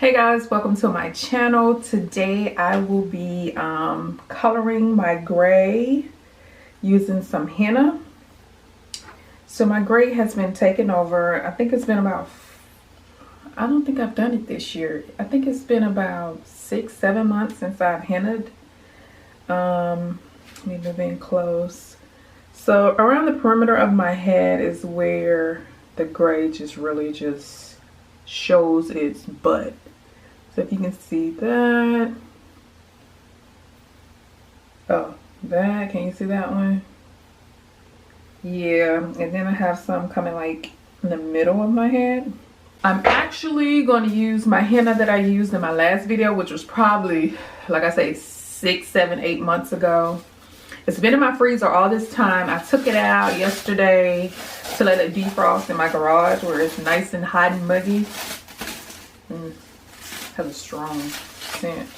Hey guys, welcome to my channel. Today I will be coloring my gray using some henna. So my gray has been taken over. I think it's been about, I don't think I've done it this year. I think it's been about 6-7 months since I've hennaed. Let me move in close. So around the perimeter of my head is where the gray really shows its butt. So if you can see that. Oh, that, can you see that one? Yeah, and then I have some coming like in the middle of my head. I'm actually going to use my henna that I used in my last video, which was probably, like I say, 6, 7, 8 months ago. It's been in my freezer all this time. I took it out yesterday to let it defrost in my garage where it's nice and hot and muggy. Has a strong scent.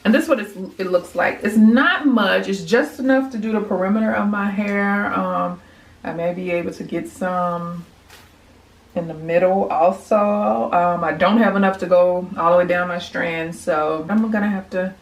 And this is what it looks like. It's not much. It's just enough to do the perimeter of my hair. I may be able to get some in the middle also. I don't have enough to go all the way down my strands, so I'm gonna have to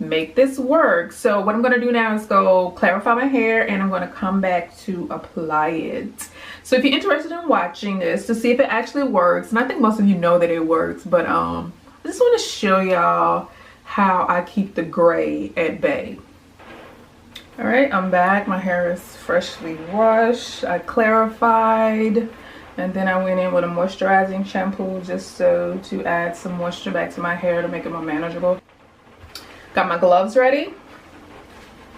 make this work. So what I'm gonna do now is go clarify my hair, and I'm gonna come back to apply it. So if you're interested in watching this to see if it actually works, and I think most of you know that it works, but I just want to show y'all how I keep the gray at bay. All right, I'm back. My hair is freshly washed. I clarified, and then I went in with a moisturizing shampoo just to add some moisture back to my hair to make it more manageable. Got my gloves ready.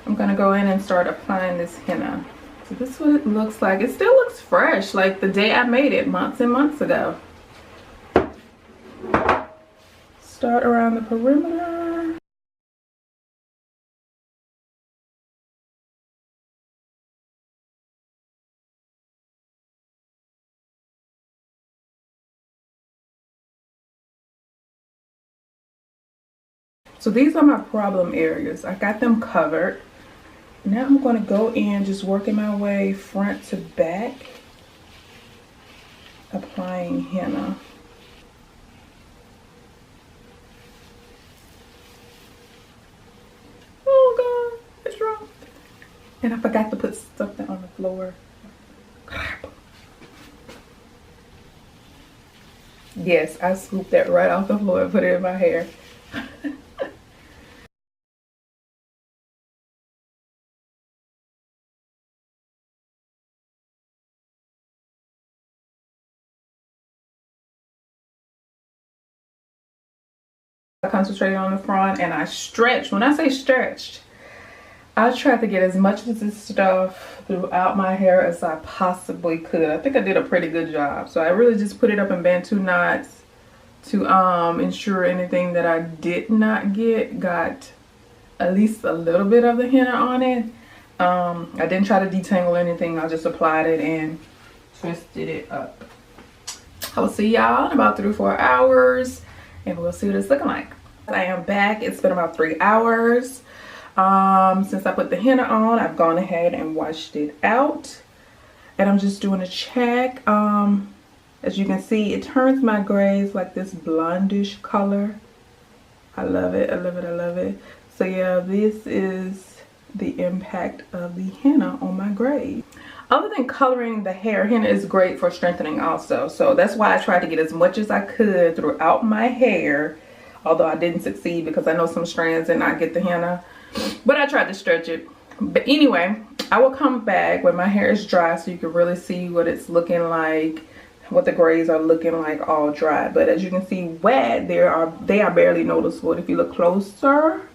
I'm gonna go in and start applying this henna. So this is what it looks like. It still looks fresh, like the day I made it months and months ago. Start around the perimeter. So these are my problem areas. I got them covered. Now I'm going to go in, just working my way front to back, applying henna. Oh God, it's wrong. And I forgot to put something on the floor. Yes, I scooped that right off the floor and put it in my hair. I concentrated on the front and I stretched. When I say stretched, I tried to get as much of this stuff throughout my hair as I possibly could. I think I did a pretty good job. So I really just put it up in Bantu knots to ensure anything that I did not get got at least a little bit of the henna on it. I didn't try to detangle anything. I just applied it and twisted it up. I will see y'all in about 3 or 4 hours and we'll see what it's looking like. I am back. It's been about 3 hours. Since I put the henna on, I've gone ahead and washed it out. And I'm just doing a check. As you can see, it turns my grays like this blondish color. I love it. I love it. I love it. So yeah, this is the impact of the henna on my gray. Other than coloring the hair, henna is great for strengthening also. So that's why I tried to get as much as I could throughout my hair. Although I didn't succeed because I know some strands did not get the henna. But I tried to stretch it. But anyway, I will come back when my hair is dry so you can really see what it's looking like, what the grays are looking like all dry. But as you can see, wet, they are barely noticeable. If you look closer,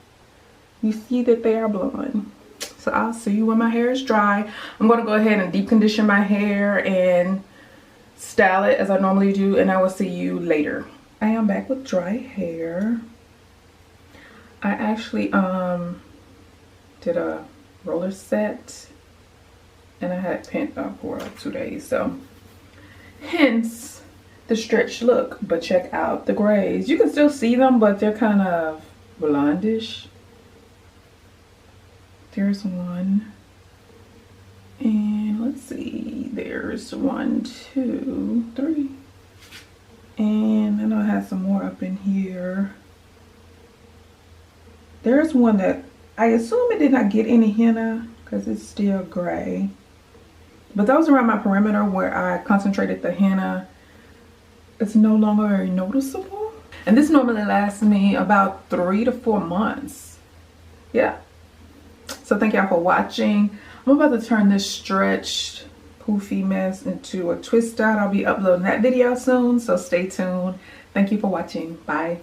you see that they are blonde. So I'll see you when my hair is dry. I'm going to go ahead and deep condition my hair and style it as I normally do, and I will see you later. I am back with dry hair. I actually did a roller set and I had it pent up for 2 days, so hence the stretched look. But check out the grays. You can still see them, but they're kind of blondish. There's one, and let's see, there's 1, 2, 3. And I know I had some more up in here. There's one that I assume it did not get any henna because it's still gray. But those around my perimeter where I concentrated the henna, it's no longer very noticeable. And this normally lasts me about 3 to 4 months. Yeah. So thank y'all for watching. I'm about to turn this stretched poofy mess into a twist out. I'll be uploading that video soon, so stay tuned. Thank you for watching. Bye.